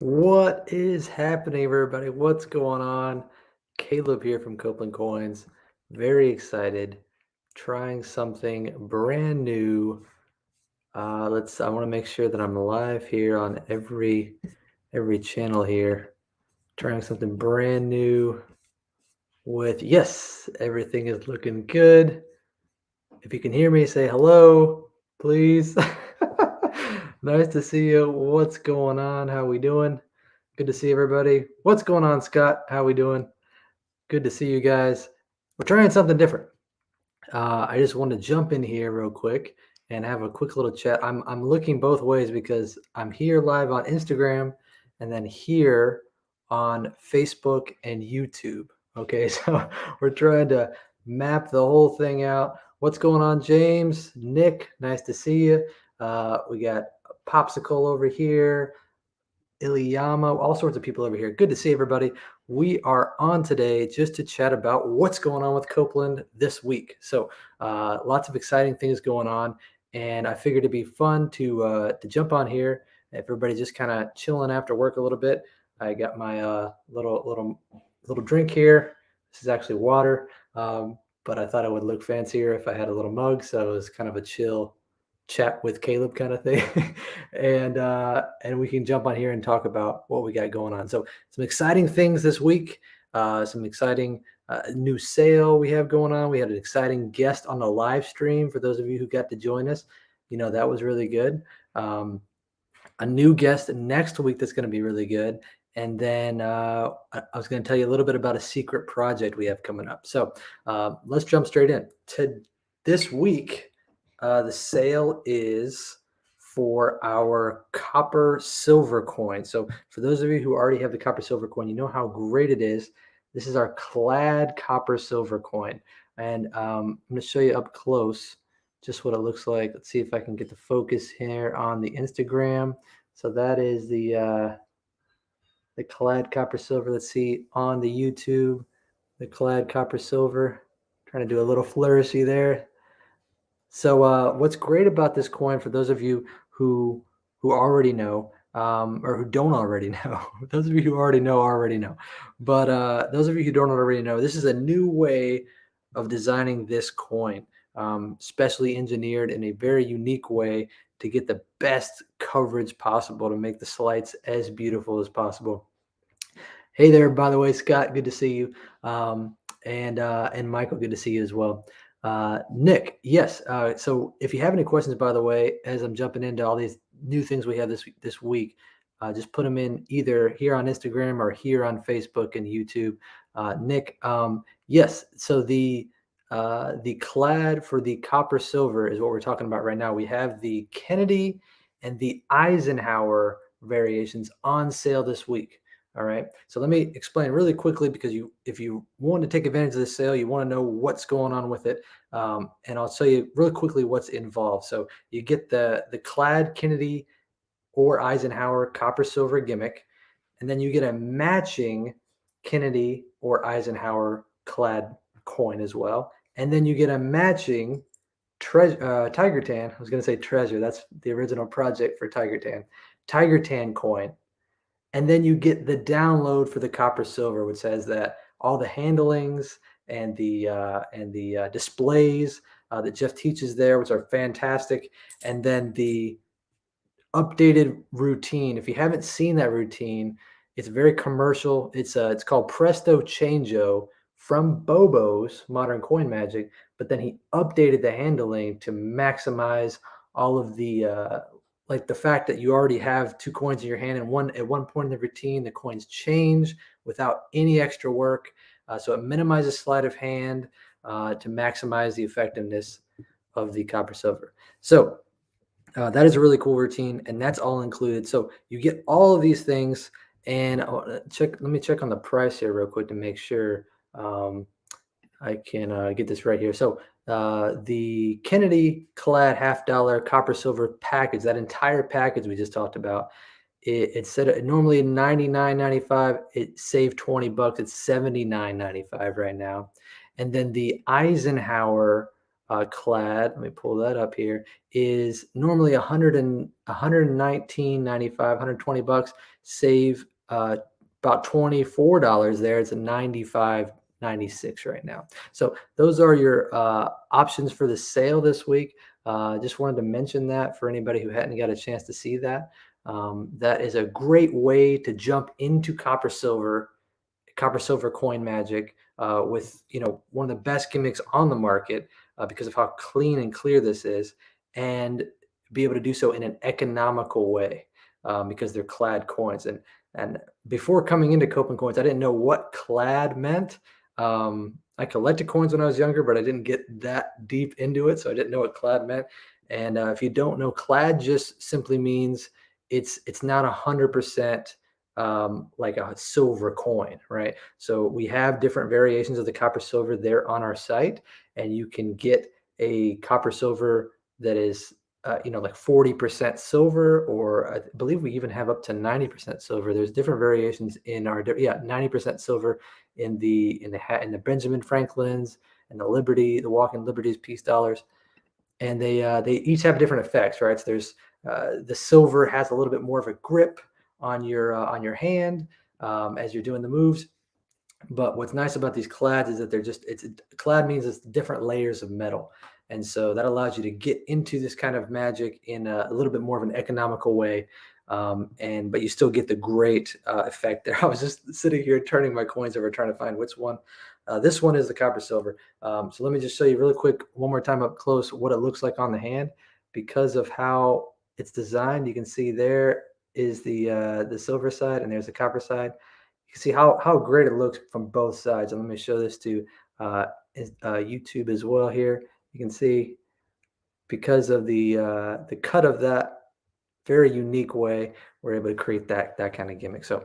What is happening, everybody? What's going on? Caleb here from Copeland Coins. Very excited. Trying something brand new. I want to make sure that I'm live here on every channel here. Trying something brand new with yes, everything is looking good. If you can hear me, say hello, please. Nice to see you. What's going on? How we doing? Good to see everybody. What's going on, Scott? How we doing? Good to see you guys. We're trying something different. I just want to jump in here real quick and have a quick little chat. I'm looking both ways because I'm here live on Instagram and then here on Facebook and YouTube. Okay, so we're trying to map the whole thing out. What's going on, James? Nick, nice to see you. We got Popsicle over here. Iliyama, all sorts of people over here. Good to see everybody. We are on today just to chat about what's going on with Copeland this week. So, lots of exciting things going on, and I figured it'd be fun to jump on here. If everybody's just kind of chilling after work a little bit, I got my little drink here. This is actually water, but I thought it would look fancier if I had a little mug. So it was kind of a chill chat with Caleb kind of thing. And we can jump on here and talk about what we got going on. So some exciting things this week, some exciting new sale we have going on. We had an exciting guest on the live stream for those of you who got to join us. That was really good. A new guest next week that's going to be really good. And then I was going to tell you a little bit about a secret project we have coming up. So let's jump straight in. This week, the sale is for our copper silver coin. So for those of you who already have the copper silver coin, you know how great it is. This is our Clad copper silver coin. And I'm going to show you up close just what it looks like. Let's see if I can get the focus here on the Instagram. So that is the Clad copper silver. Let's see on the YouTube, the Clad copper silver. Trying to do a little flourishy there. So what's great about this coin for those of you who already know, or who don't already know, those of you who already know, but those of you who don't already know, this is a new way of designing this coin, specially engineered in a very unique way to get the best coverage possible to make the slides as beautiful as possible. Hey there, by the way, Scott, good to see you. And Michael, good to see you as well. Nick, yes. So if you have any questions, by the way, as I'm jumping into all these new things we have this week, just put them in either here on Instagram or here on Facebook and YouTube. Nick, yes. So the Clad for the copper silver is what we're talking about right now. We have the Kennedy and the Eisenhower variations on sale this week. All right. So let me explain really quickly because if you want to take advantage of this sale, you want to know what's going on with it. And I'll tell you really quickly what's involved. So you get the Clad Kennedy or Eisenhower copper silver gimmick, and then you get a matching Kennedy or Eisenhower Clad coin as well. And then you get a matching Tiger Tan. I was going to say treasure. That's the original project for Tiger Tan. Tiger Tan coin. And then you get the download for the copper silver, which says that all the handlings and the displays that Jeff teaches there, which are fantastic, and then the updated routine. If you haven't seen that routine, it's very commercial. It's called Presto Changeo from Bobo's Modern Coin Magic, but then he updated the handling to maximize all of the like the fact that you already have two coins in your hand, and at one point in the routine, the coins change without any extra work. So it minimizes sleight of hand to maximize the effectiveness of the copper silver. So that is a really cool routine, and that's all included. So you get all of these things, and let me check on the price here real quick to make sure I can get this right here. So the Kennedy Clad $50 copper silver package, that entire package we just talked about, it said normally $99.95. It saved $20. It's $79.95 right now. And then the Eisenhower Clad, let me pull that up here, is normally 119.95, 120 bucks. Save about $24 there. It's a 95.96 right now. So those are your options for the sale this week. Just wanted to mention that for anybody who hadn't got a chance to see that. That is a great way to jump into copper silver coin magic with one of the best gimmicks on the market because of how clean and clear this is, and be able to do so in an economical way because they're clad coins. And before coming into Copeland Coins, I didn't know what clad meant. I collected coins when I was younger, but I didn't get that deep into it, so I didn't know what clad meant. And if you don't know, clad just simply means it's not 100% like a silver coin, right? So we have different variations of the copper silver there on our site, and you can get a copper silver that is, like 40% silver, or I believe we even have up to 90% silver. There's different variations in our, 90% silver in the Benjamin Franklins and the Liberty, the Walking Liberties peace dollars, and they each have different effects, right? So there's the silver has a little bit more of a grip on your hand as you're doing the moves. But what's nice about these clads is that clad means it's different layers of metal. And so that allows you to get into this kind of magic in a little bit more of an economical way. But you still get the great effect there. I was just sitting here turning my coins over, trying to find which one. This one is the copper silver. So let me just show you really quick one more time up close what it looks like on the hand. Because of how it's designed, you can see there is the silver side, and there's the copper side. You can see how great it looks from both sides. And let me show this to YouTube as well here. You can see, because of the cut of that very unique way, we're able to create that kind of gimmick. So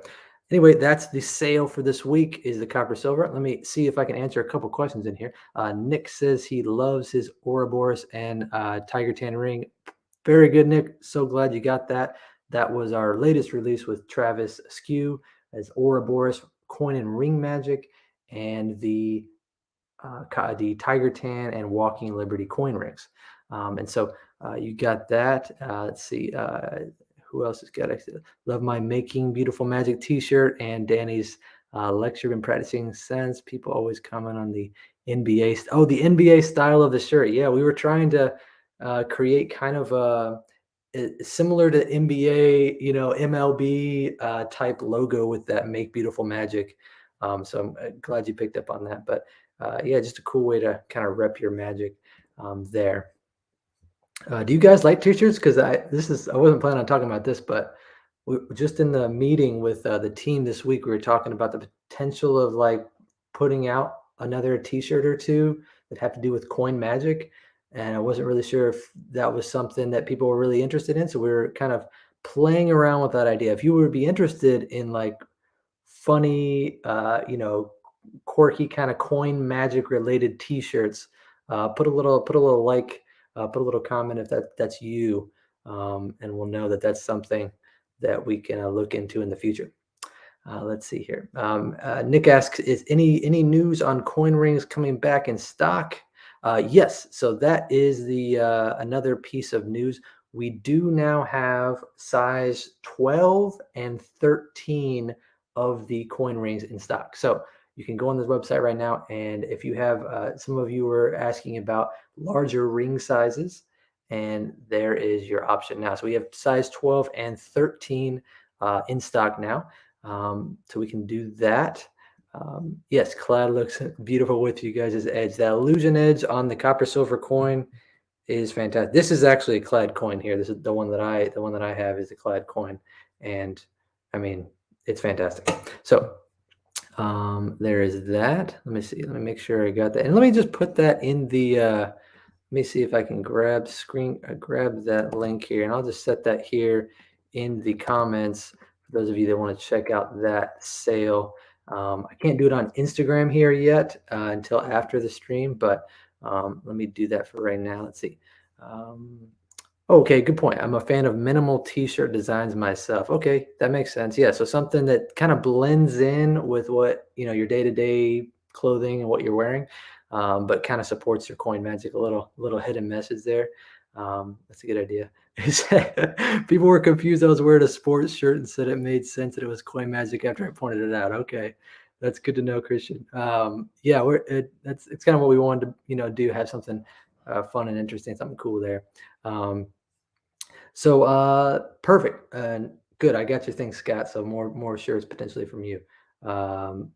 anyway, that's the sale for this week, is the copper silver. Let me see if I can answer a couple questions in here. Nick says he loves his Ouroboros and Tiger Tan ring. Very good, Nick. So glad you got that. That was our latest release with Travis Askew as Ouroboros coin and ring magic, and the Tiger Tan and Walking Liberty coin rings. And so you got that. Let's see. Who else has got it? Love my Making Beautiful Magic t-shirt and Danny's lecture. Been practicing since. People always comment on the NBA. The NBA style of the shirt. Yeah, we were trying to create kind of similar to NBA, MLB type logo with that Make Beautiful Magic. So I'm glad you picked up on that. But yeah, just a cool way to kind of rep your magic there. Do you guys like t-shirts? Because I wasn't planning on talking about this, but just in the meeting with the team this week, we were talking about the potential of like putting out another t-shirt or two that have to do with coin magic. And I wasn't really sure if that was something that people were really interested in. So we were kind of playing around with that idea. If you would be interested in like funny, quirky kind of coin magic related t-shirts, put a little put a little comment if that's you, and we'll know that that's something that we can look into in the future. Let's see here. Nick asks, is any news on coin rings coming back in stock? Yes. So that is the another piece of news. We do now have size 12 and 13 of the coin rings in stock. So you can go on this website right now, and if you have, some of you were asking about larger ring sizes, and there is your option now. So we have size 12 and 13 in stock now. So we can do that. Yes, Clad looks beautiful with you guys' edge. That illusion edge on the copper silver coin is fantastic. This is actually a Clad coin here. This is the one that I have is a Clad coin, and I mean it's fantastic. So there is that. Let me see. Let me make sure I got that, and let me just put that in the. Let me see if I can grab that link here, and I'll just set that here in the comments for those of you that want to check out that sale. I can't do it on Instagram here yet until after the stream, but let me do that for right now. Let's see. Okay, good point. I'm a fan of minimal t-shirt designs myself. Okay, that makes sense. Yeah, so something that kind of blends in with what your day-to-day clothing and what you're wearing. but kind of supports your coin magic. A little hidden message there. That's a good idea. People were confused. I was wearing a sports shirt and said it made sense that it was coin magic after I pointed it out. Okay, that's good to know, Christian. Yeah, it's kind of what we wanted to do. Have something fun and interesting, something cool there. Um, so perfect and good. I got your thing, Scott. So more shirts potentially from you. Um,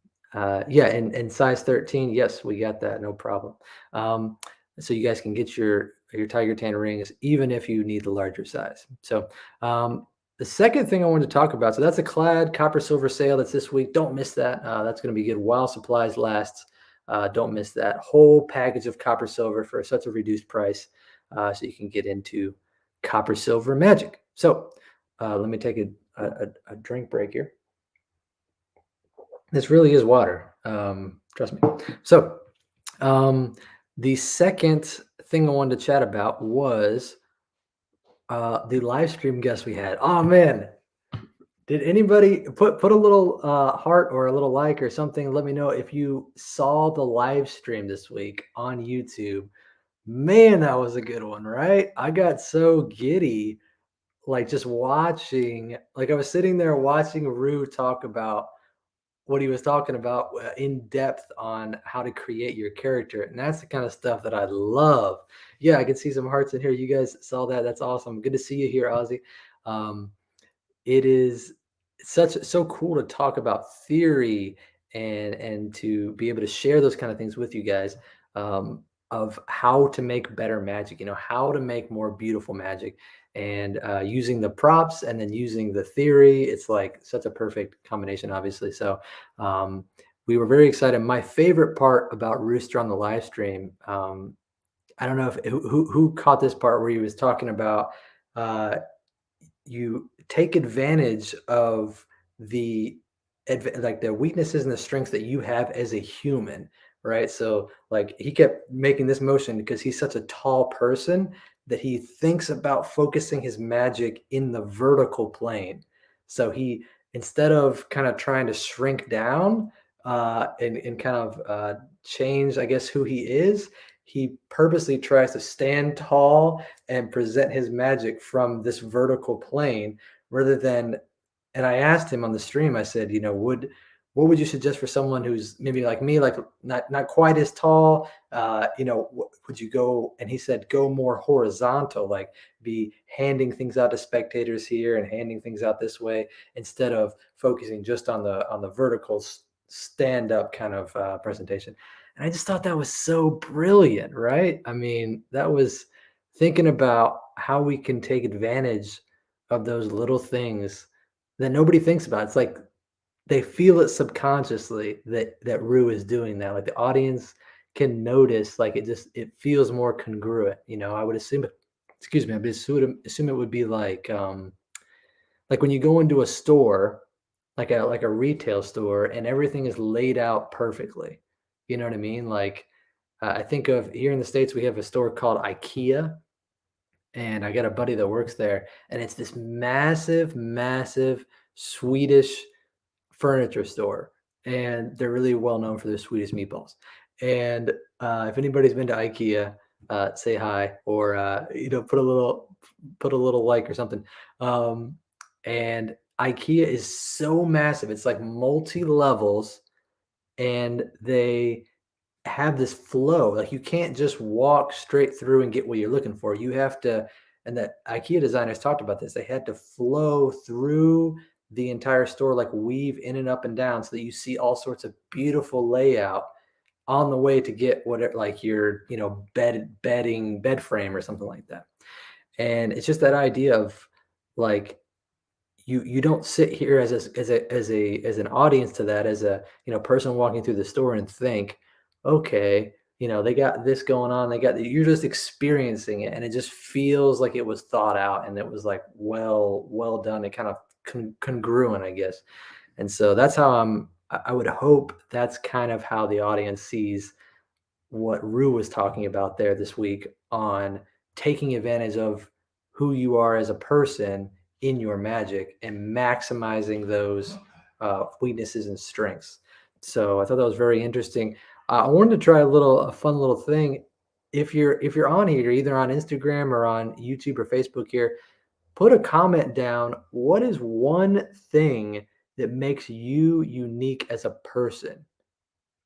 yeah, and size 13. Yes, we got that. No problem. Um, so you guys can get your tiger tan rings even if you need the larger size. So the second thing I wanted to talk about. So that's a Clad copper silver sale that's this week. Don't miss that. That's going to be good while supplies last. Don't miss that whole package of copper silver for such a reduced price. So you can get into copper silver magic. So let me take a drink break here. This really is water. Trust me. So the second thing I wanted to chat about was the live stream guest we had. Oh man, did anybody put a little heart or a little like or something? Let me know if you saw the live stream this week on YouTube. Man, that was a good one, right? I got so giddy, like just watching, like I was sitting there watching Rue talk about what he was talking about in depth on how to create your character. And that's the kind of stuff that I love. Yeah, I can see some hearts in here. You guys saw that. That's awesome. Good to see you here, Ozzy. Um, it is so cool to talk about theory and to be able to share those kind of things with you guys, of how to make better magic, how to make more beautiful magic, and using the props and then using the theory. It's like such a perfect combination, obviously. So we were very excited. My favorite part about Rooster on the live stream, I don't know if who caught this part where he was talking about uh, you take advantage of the like the weaknesses and the strengths that you have as a human, right? So like he kept making this motion because he's such a tall person that he thinks about focusing his magic in the vertical plane. So he, instead of kind of trying to shrink down and kind of change, I guess, who he is, he purposely tries to stand tall and present his magic from this vertical plane rather than. And I asked him on the stream, I said, what would you suggest for someone who's maybe like me, like not quite as tall? Would you go? And he said, go more horizontal, like be handing things out to spectators here and handing things out this way instead of focusing just on the vertical stand up kind of presentation. And I just thought that was so brilliant, right? I mean, that was thinking about how we can take advantage of those little things that nobody thinks about. It's like they feel it subconsciously that Rue is doing that. Like the audience can notice, like it feels more congruent. I would assume it, excuse me, I would assume it would be like when you go into a store, like a retail store, and everything is laid out perfectly. You know what I mean? Like I think of here in the States, we have a store called IKEA, and I got a buddy that works there, and it's this massive, massive Swedish furniture store, and they're really well known for their Swedish meatballs. And if anybody's been to IKEA, say hi or put a little like or something. Um, and IKEA is so massive; it's like multi levels, and they have this flow. Like you can't just walk straight through and get what you're looking for. You have to, and the IKEA designers talked about this. They had to flow through the entire store, like weave in and up and down, so that you see all sorts of beautiful layout on the way to get whatever, like your, bed frame or something like that. And it's just that idea of like you don't sit here as an audience to that, as a person walking through the store and think, okay, they got this going on, you're just experiencing it, and it just feels like it was thought out and it was like well done and kind of congruent, I guess. And so that's how I would hope that's kind of how the audience sees what Rue was talking about there this week on taking advantage of who you are as a person in your magic and maximizing those weaknesses and strengths. So I thought that was very interesting. I wanted to try a fun little thing. If you're on here, either on Instagram or on YouTube or Facebook here, put a comment down. What is one thing that makes you unique as a person?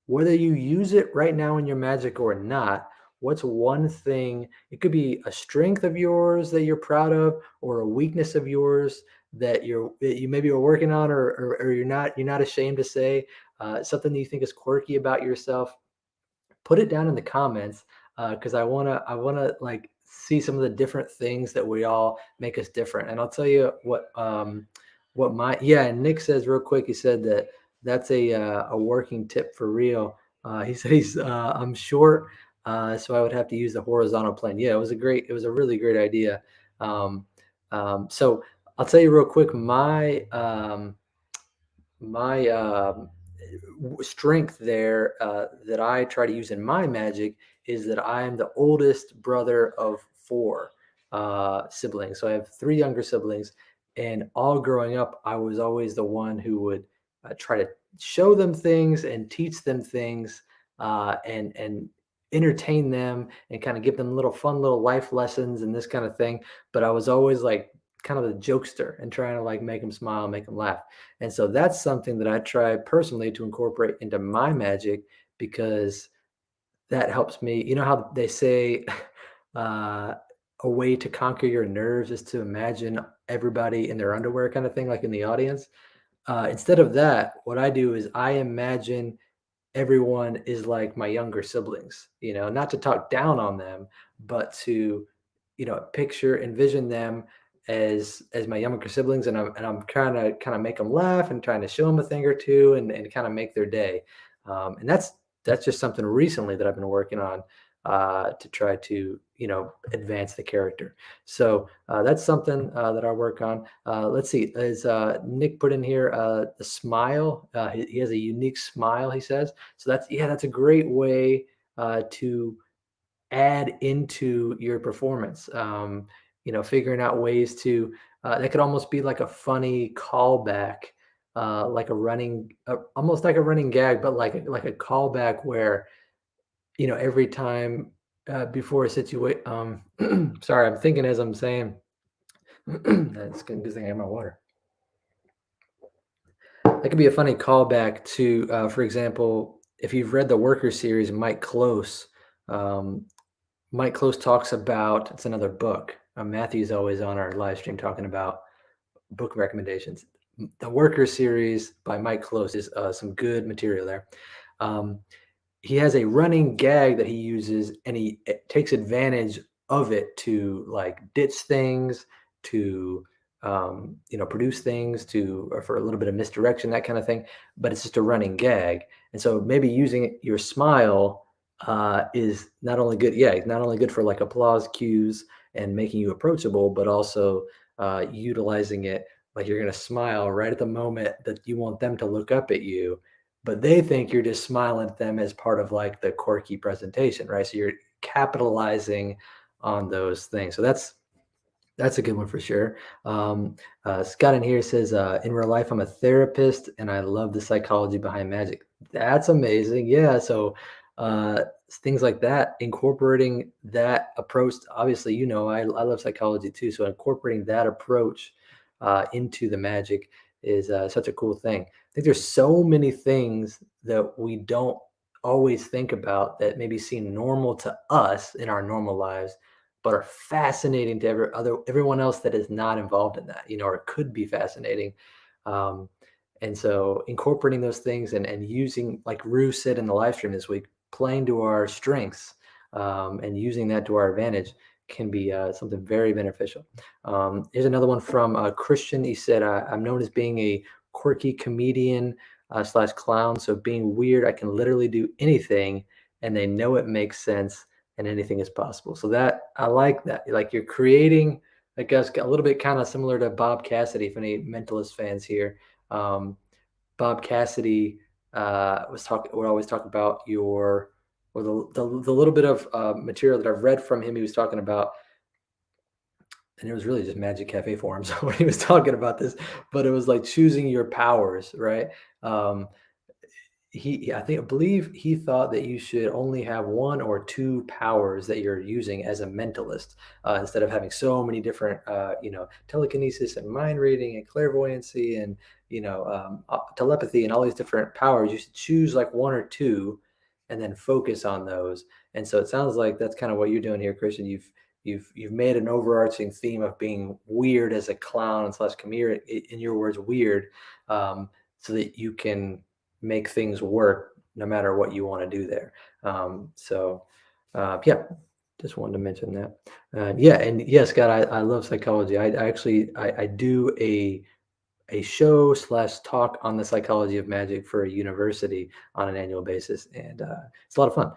Whether you use it right now in your magic or not, what's one thing? It could be a strength of yours that you're proud of, or a weakness of yours that you maybe are working on, or you're not ashamed to say. Something that you think is quirky about yourself. Put it down in the comments, because I wanna like see some of the different things that we all make us different. And I'll tell you what my yeah. And Nick says real quick. He said that that's a working tip for real. He said I'm short, so I would have to use the horizontal plane. Yeah, it was a really great idea. Um, so I'll tell you real quick. My strength there, that I try to use in my magic, is that I am the oldest brother of four siblings. So I have three younger siblings, and all growing up, I was always the one who would try to show them things and teach them things, and entertain them and kind of give them little fun little life lessons and this kind of thing. But I was always like kind of the jokester and trying to like make them smile, make them laugh. And so that's something that I try personally to incorporate into my magic, because that helps me. You know how they say uh, a way to conquer your nerves is to imagine everybody in their underwear, kind of thing, like in the audience. Instead of that, what I do is I imagine everyone is like my younger siblings, not to talk down on them, but to, picture, envision them as my younger siblings, and I'm trying to kind of make them laugh and trying to show them a thing or two, and kind of make their day. And that's just something recently that I've been working on, to try to, advance the character. So that's something that I work on. Let's see, is Nick put in here the smile? He has a unique smile, he says. So that's a great way to add into your performance. Figuring out ways to that could almost be like a funny callback, like almost like a running gag, but like a callback where every time before a situation. Sorry, I'm thinking as I'm saying. That's good thing I have my water. That could be a funny callback to, for example, if you've read the Worker series, Um, Mike Close talks about, it's another book. Matthew's always on our live stream talking about book recommendations. The Worker series by Mike Close is some good material there. Um, he has a running gag that he uses, and he takes advantage of it to like ditch things, to produce things, to or for a little bit of misdirection, that kind of thing. But it's just a running gag. And so maybe using your smile is not only good, yeah, it's not only good for like applause cues and making you approachable, but also utilizing it, like you're going to smile right at the moment that you want them to look up at you, but they think you're just smiling at them as part of like the quirky presentation, right? So you're capitalizing on those things. So that's a good one for sure. Scott in here says, in real life, I'm a therapist and I love the psychology behind magic. That's amazing. Yeah. So things like that, incorporating that approach, obviously, I love psychology too. So incorporating that approach into the magic is such a cool thing. I think there's so many things that we don't always think about that maybe seem normal to us in our normal lives, but are fascinating to everyone else that is not involved in that, or it could be fascinating. Um, and so incorporating those things and using, like Rue said in the live stream this week, playing to our strengths, and using that to our advantage can be something very beneficial. Here's another one from Christian. He said, I'm known as being a quirky comedian slash clown. So being weird, I can literally do anything and they know it makes sense and anything is possible. So that I like that. Like you're creating, I guess, a little bit kind of similar to Bob Cassidy, if any mentalist fans here. Um, Bob Cassidy would always talk about the little bit of material that I've read from him. He was talking about, and it was really just Magic Cafe forums when he was talking about this, but it was like choosing your powers, right? Um, I believe he thought that you should only have one or two powers that you're using as a mentalist, instead of having so many different, telekinesis and mind reading and clairvoyancy and telepathy and all these different powers. You should choose like one or two, and then focus on those. And so it sounds like that's kind of what you're doing here, Christian. You've made an overarching theme of being weird as a clown slash comedian. In your words, weird, so that you can make things work no matter what you want to do there. Yeah, just wanted to mention that. Yeah, and yes, Scott, I love psychology. I actually I do a show slash talk on the psychology of magic for a university on an annual basis, and it's a lot of fun.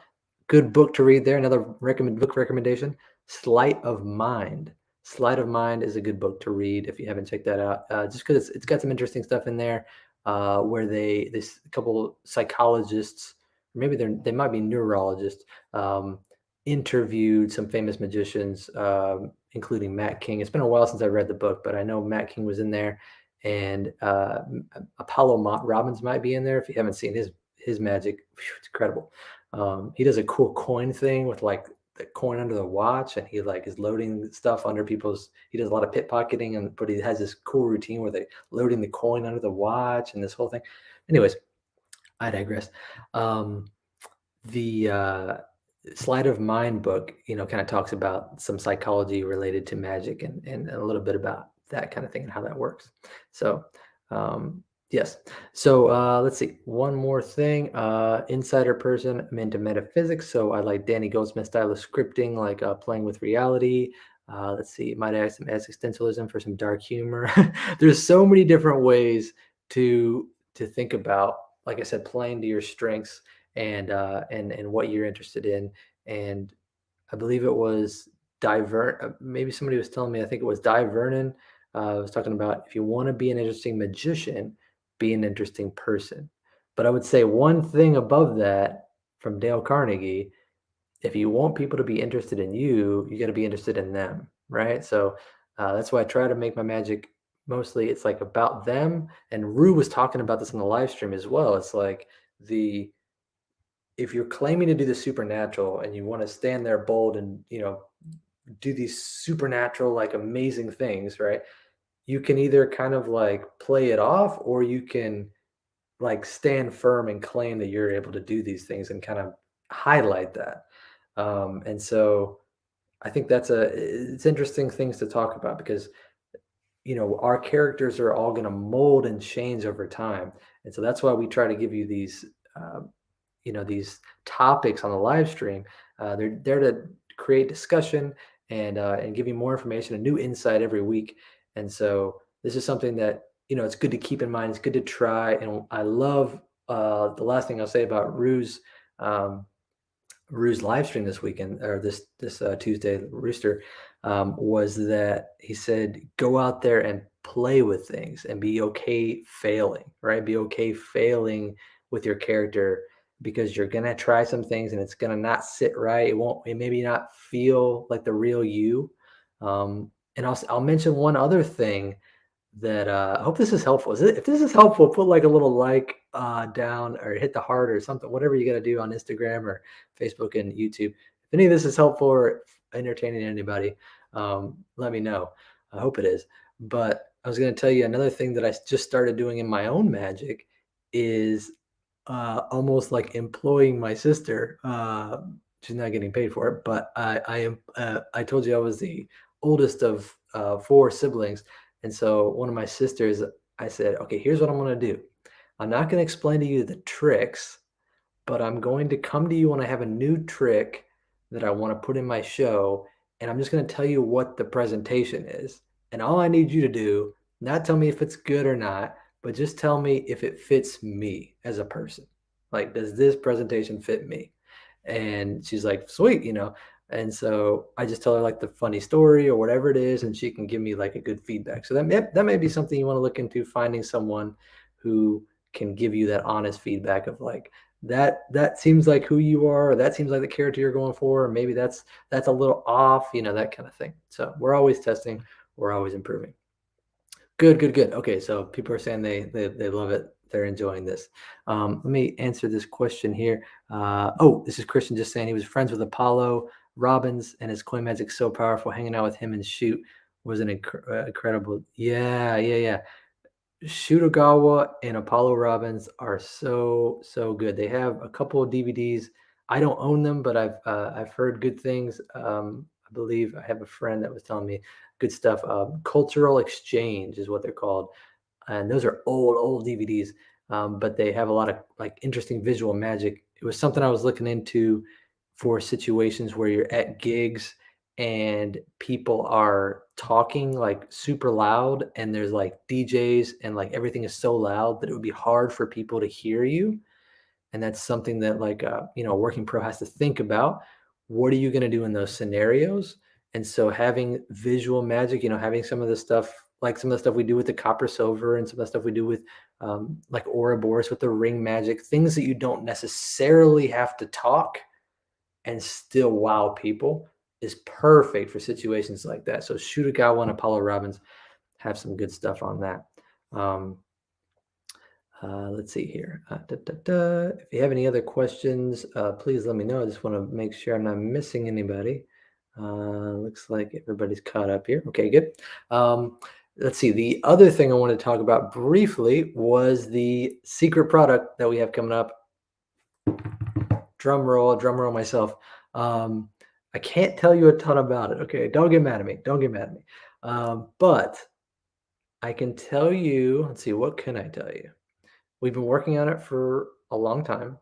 Good book to read there. Another book recommendation: Sleight of Mind. Sleight of Mind is a good book to read if you haven't checked that out. Just because it's got some interesting stuff in there, where this couple psychologists, or maybe they might be neurologists, interviewed some famous magicians, including Matt King. It's been a while since I read the book, but I know Matt King was in there, and Apollo Robbins might be in there. If you haven't seen his magic, it's incredible. He does a cool coin thing with like the coin under the watch, and he like is loading stuff under people's. He does a lot of pickpocketing, but he has this cool routine where they loading the coin under the watch and this whole thing. Anyways, I digress. Um, the Sleight of Mind book, kind of talks about some psychology related to magic, and a little bit about that kind of thing and how that works. So, yes. So let's see. One more thing. Insider person, I'm into metaphysics. So I like Danny Goldsmith's style of scripting, like playing with reality. Let's see. Might add some existentialism for some dark humor. There's so many different ways to think about, like I said, playing to your strengths and what you're interested in. And I believe it was maybe somebody was telling me, I think it was Di Vernon, was talking about, if you want to be an interesting magician, be an interesting person. But I would say one thing above that, from Dale Carnegie: if you want people to be interested in you, you got to be interested in them, right? So that's why I try to make my magic mostly, it's like about them. And Rue was talking about this in the live stream as well. It's like, the if you're claiming to do the supernatural and you want to stand there bold and do these supernatural, like, amazing things, right? You can either kind of like play it off, or you can like stand firm and claim that you're able to do these things and kind of highlight that. And so I think it's interesting things to talk about, because our characters are all going to mold and change over time. And so that's why we try to give you these topics on the live stream. They're there to create discussion and give you more information, a new insight every week. And so this is something that it's good to keep in mind. It's good to try. And I love, the last thing I'll say about um, Rue's live stream this weekend, or this Tuesday, Rooster, was that he said, go out there and play with things and be okay failing, right? Be okay failing with your character, because you're gonna try some things and it's gonna not sit right. It maybe not feel like the real you. And I'll mention one other thing that I hope this is helpful. If this is helpful, put like a little like down, or hit the heart or something, whatever you got to do on Instagram or Facebook and YouTube. If any of this is helpful or entertaining anybody, let me know. I hope it is. But I was going to tell you another thing that I just started doing in my own magic is almost like employing my sister. She's not getting paid for it, but I am. I told you I was the oldest of four siblings, and so one of my sisters, I said, okay, here's what I'm going to do. I'm not going to explain to you the tricks, but I'm going to come to you when I have a new trick that I want to put in my show, and I'm just going to tell you what the presentation is. And all I need you to do, not tell me if it's good or not, but just tell me if it fits me as a person. Like, does this presentation fit me? And she's like, sweet. And so I just tell her like the funny story or whatever it is, and she can give me like a good feedback. So that may be something you want to look into, finding someone who can give you that honest feedback of like, that seems like who you are, or that seems like the character you're going for, or maybe that's a little off, that kind of thing. So we're always testing, we're always improving. Good, good, good. Okay, so people are saying they love it. they're enjoying this. Let me answer this question here. Oh, this is Christian just saying he was friends with Apollo Robbins, and his coin magic so powerful. Hanging out with him and shoot was an incredible. Yeah, yeah, yeah. Shootogawa and Apollo Robbins are so good. They have a couple of DVDs. I don't own them, but I've heard good things. I believe I have a friend that was telling me good stuff. Cultural Exchange is what they're called, and those are old DVDs. But they have a lot of like interesting visual magic. It was something I was looking into for situations where you're at gigs and people are talking like super loud, and there's like DJs and like everything is so loud that it would be hard for people to hear you. And that's something that like a working pro has to think about. What are you going to do in those scenarios? And so having visual magic, having some of the stuff, like some of the stuff we do with the copper silver, and some of the stuff we do with like Ouroboros with the ring magic, things that you don't necessarily have to talk and still wow people, is perfect for situations like that. So Shootogawa and Apollo Robbins have some good stuff on that. Um, let's see here. If you have any other questions, please let me know. I just want to make sure I'm not missing anybody. Looks like everybody's caught up here. Okay, good. Let's see. The other thing I wanted to talk about briefly was the secret product that we have coming up. Drum roll myself. I can't tell you a ton about it. Okay, don't get mad at me. Don't get mad at me. But I can tell you. Let's see. What can I tell you? We've been working on it for a long time,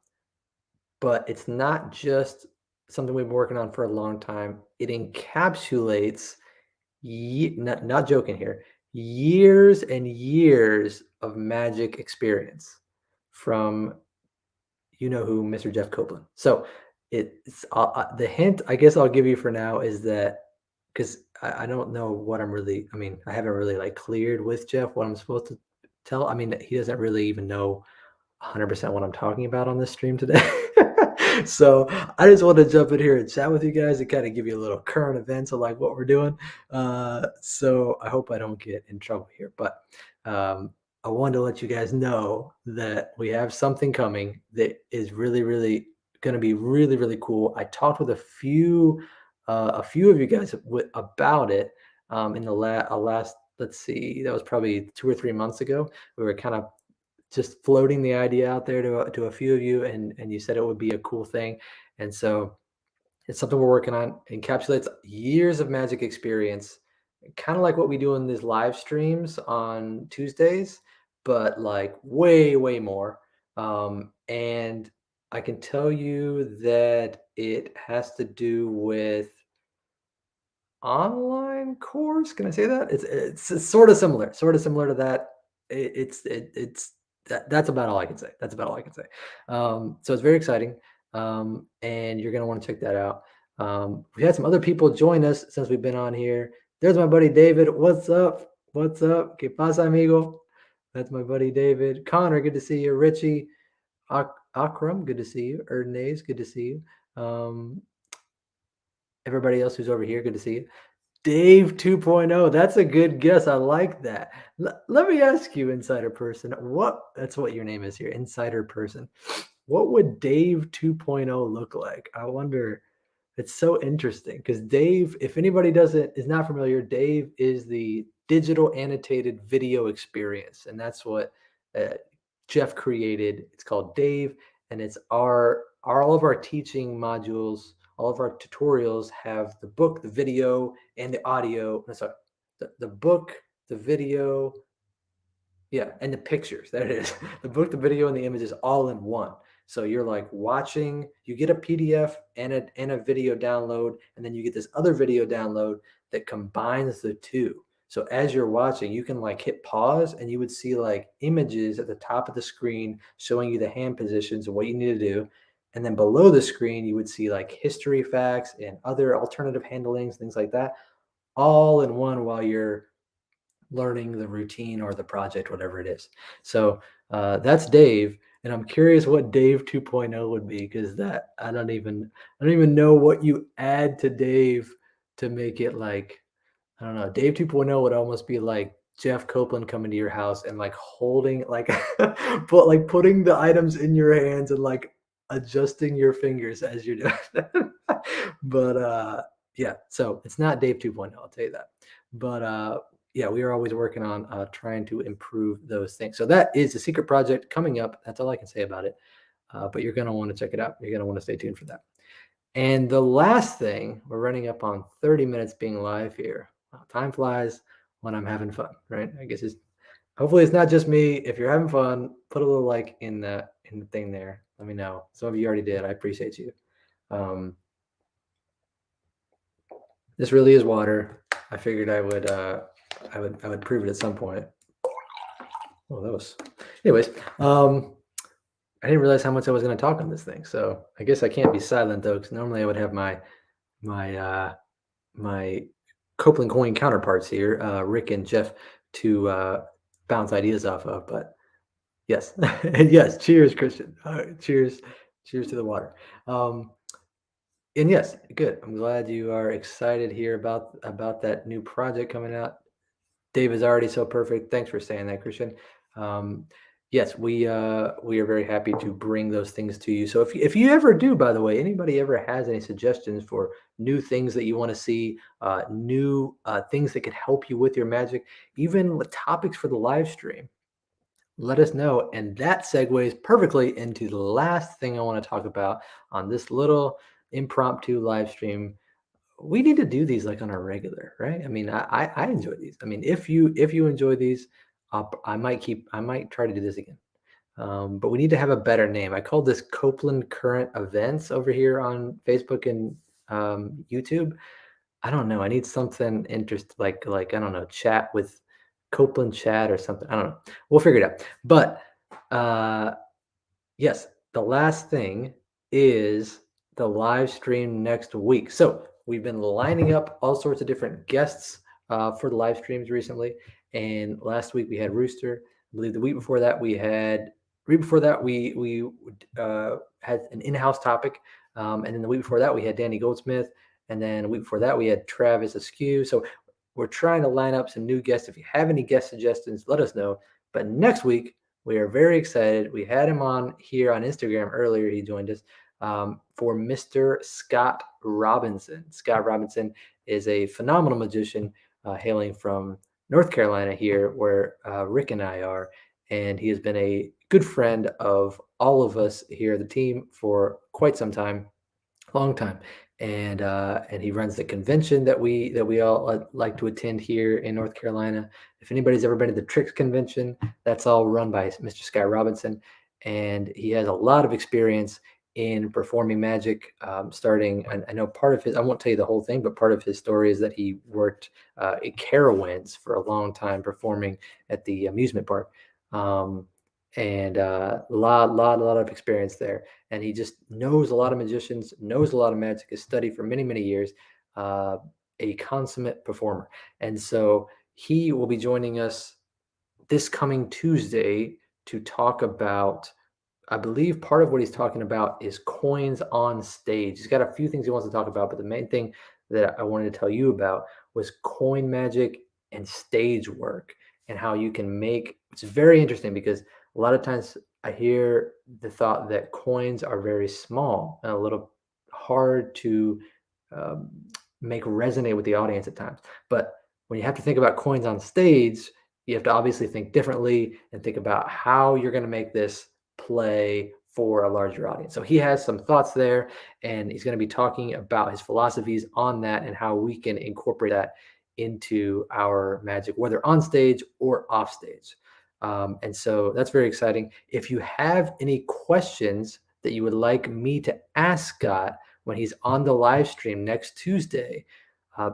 but it's not just something we've been working on for a long time. It encapsulates, not joking here, years and years of magic experience from who, Mr. Jeff Copeland. So it's the hint I guess I'll give you for now is that, because I don't know what I mean, I haven't really like cleared with Jeff what I'm supposed to tell. I mean, he doesn't really even know 100% what I'm talking about on this stream today. So I just want to jump in here and chat with you guys and kind of give you a little current events of like what we're doing. So I hope I don't get in trouble here, but I wanted to let you guys know that we have something coming that is really, really going to be really, really cool. I talked with a few of you guys about it in the last, let's see, that was probably 2 or 3 months ago. We were kind of just floating the idea out there to a few of you, and you said it would be a cool thing. And so it's something we're working on. It encapsulates years of magic experience, kind of like what we do in these live streams on Tuesdays, but like way more. And I can tell you that it has to do with online course. Can I say that? It's sort of similar to that. It's that's about all I can say. That's about all I can say. So it's very exciting, and you're gonna want to check that out. We had some other people join us since we've been on here. There's my buddy David. What's up? What's up? ¿Qué pasa, amigo? That's my buddy David. Connor, good to see you. Richie, Akram, good to see you. Erdnase, good to see you. Everybody else who's over here, good to see you. Dave 2.0. That's a good guess. I like that. Let me ask you, insider person, that's what your name is here, insider person. What would Dave 2.0 look like? I wonder. It's so interesting because Dave, if anybody is not familiar, Dave is the digital annotated video experience, and that's what uh, Jeff created. It's called Dave, and it's all of our teaching modules, all of our tutorials have the book, the video, and the audio. Sorry, the book, the video, yeah, and the pictures. There it is. The book, the video, and the images all in one. So you're like watching, you get a PDF and a video download, and then you get this other video download that combines the two. So as you're watching, you can like hit pause and you would see like images at the top of the screen showing you the hand positions and what you need to do. And then below the screen, you would see like history facts and other alternative handlings, things like that, all in one while you're learning the routine or the project, whatever it is. So that's Dave, and I'm curious what Dave 2.0 would be, because that I don't even know what you add to Dave to make it like, I don't know. Dave 2.0 would almost be like Jeff Copeland coming to your house and like holding like but like putting the items in your hands and like adjusting your fingers as you're doing that. But yeah, so it's not Dave 2.0, I'll tell you that. But yeah, we are always working on trying to improve those things. So that is a secret project coming up. That's all I can say about it. But you're going to want to check it out. You're going to want to stay tuned for that. And the last thing, we're running up on 30 minutes being live here. Wow, time flies when I'm having fun, right? I guess hopefully it's not just me. If you're having fun, put a little like in the thing there. Let me know. Some of you already did. I appreciate you. This really is water. I figured I would prove it at some point. Oh, that was. Anyways, I didn't realize how much I was going to talk on this thing, so I guess I can't be silent though, because normally I would have my my Copeland Coin counterparts here, Rick and Jeff, to bounce ideas off of. But yes, yes, cheers, Christian. Cheers to the water. And yes, good. I'm glad you are excited here about that new project coming out. Dave is already so perfect. Thanks for saying that, Christian. Yes, we are very happy to bring those things to you. So if you ever do, by the way, anybody ever has any suggestions for new things that you want to see, new things that could help you with your magic, even with topics for the live stream, let us know. And that segues perfectly into the last thing I want to talk about on this little impromptu live stream. We need to do these like on a regular, right? I mean, I enjoy these. I mean, if you enjoy these, I might try to do this again. But we need to have a better name. I called this Copeland Current Events over here on Facebook and YouTube. I don't know. I need something interest like I don't know, chat with Copeland Chat or something. I don't know. We'll figure it out. But yes, the last thing is the live stream next week. So we've been lining up all sorts of different guests for the live streams recently. And last week we had Rooster. I believe the week before that we had we had an in-house topic, and then the week before that we had Danny Goldsmith, and then the week before that we had Travis Askew. So we're trying to line up some new guests. If you have any guest suggestions, let us know. But next week we are very excited. We had him on here on Instagram earlier. He joined us for Mr. Scott Robinson. Scott Robinson is a phenomenal magician hailing from North Carolina here, where Rick and I are. And he has been a good friend of all of us here, the team, for quite some time, long time. And he runs the convention that we all like to attend here in North Carolina. If anybody's ever been to the Tricks convention, that's all run by Mr. Scott Robinson, and he has a lot of experience in performing magic. Starting, I know part of his, I won't tell you the whole thing, but part of his story is that he worked at Carowinds for a long time performing at the amusement park. And a lot of experience there. And he just knows a lot of magicians, knows a lot of magic, has studied for many, many years, a consummate performer. And so he will be joining us this coming Tuesday to talk about, I believe part of what he's talking about is coins on stage. He's got a few things he wants to talk about, but the main thing that I wanted to tell you about was coin magic and stage work, and how you can make, it's very interesting because a lot of times I hear the thought that coins are very small and a little hard to make resonate with the audience at times. But when you have to think about coins on stage, you have to obviously think differently and think about how you're going to make this play for a larger audience. So he has some thoughts there, and he's going to be talking about his philosophies on that and how we can incorporate that into our magic, whether on stage or off stage. And so that's very exciting. If you have any questions that you would like me to ask Scott when he's on the live stream next Tuesday,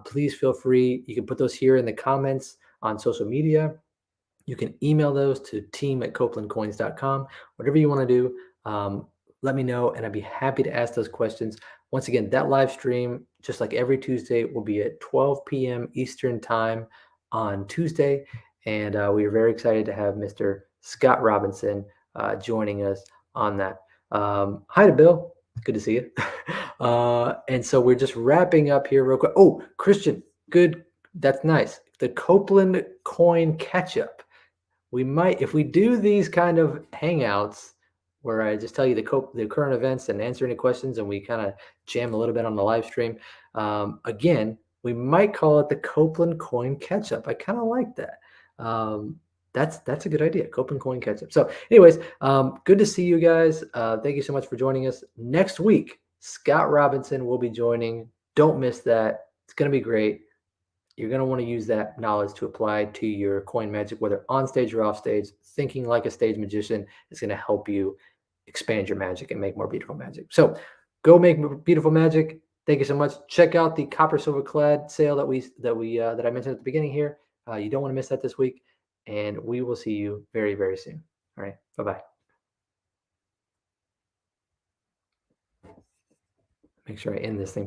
please feel free. You can put those here in the comments on social media. You can email those to team@copelandcoins.com. Whatever you want to do, let me know, and I'd be happy to ask those questions. Once again, that live stream, just like every Tuesday, will be at 12 p.m. Eastern Time on Tuesday. And we are very excited to have Mr. Scott Robinson joining us on that. Hi to Bill. Good to see you. And so we're just wrapping up here real quick. Oh, Christian, good. That's nice. the Copeland coin catch-up. We might, if we do these kind of hangouts where I just tell you the current events and answer any questions, and we kind of jam a little bit on the live stream. Again, we might call it the Copeland coin catch-up. I kind of like that. That's a good idea. Copeland coin catch-up. So, anyways, good to see you guys. Thank you so much for joining us. Next week, Scott Robinson will be joining. Don't miss that. It's going to be great. You're going to want to use that knowledge to apply to your coin magic, whether on stage or off stage. Thinking like a stage magician is going to help you expand your magic and make more beautiful magic. So go make beautiful magic. Thank you so much. Check out the copper silver clad sale that I mentioned at the beginning here. You don't want to miss that this week, and we will see you very, very soon. All right. Bye-bye. Make sure I end this thing properly.